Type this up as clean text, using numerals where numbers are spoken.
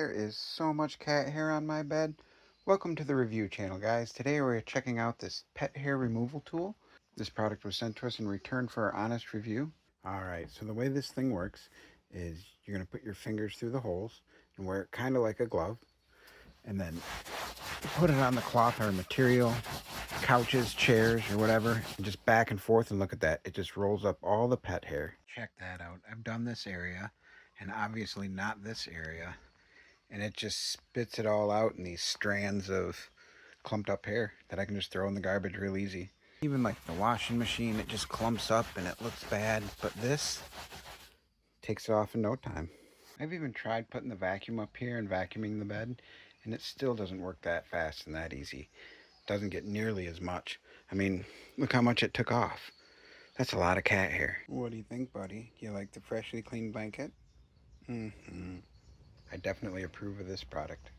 There is so much cat hair on my bed. Welcome to the review channel, guys. Today we're checking out this pet hair removal tool. This product was sent to us in return for our honest review. Alright, so the way this thing works is you're going to put your fingers through the holes and wear it kind of like a glove. And then put it on the cloth or material, couches, chairs, or whatever, and just back and forth, and look at that. It just rolls up all the pet hair. Check that out. I've done this area, and obviously not this area. And it just spits it all out in these strands of clumped up hair that I can just throw in the garbage real easy. Even like the washing machine, it just clumps up and it looks bad, but this takes it off in no time. I've even tried putting the vacuum up here and vacuuming the bed, and it still doesn't work that fast and that easy. It doesn't get nearly as much. I mean, look how much it took off. That's a lot of cat hair. What do you think, buddy? Do you like the freshly cleaned blanket? I definitely approve of this product.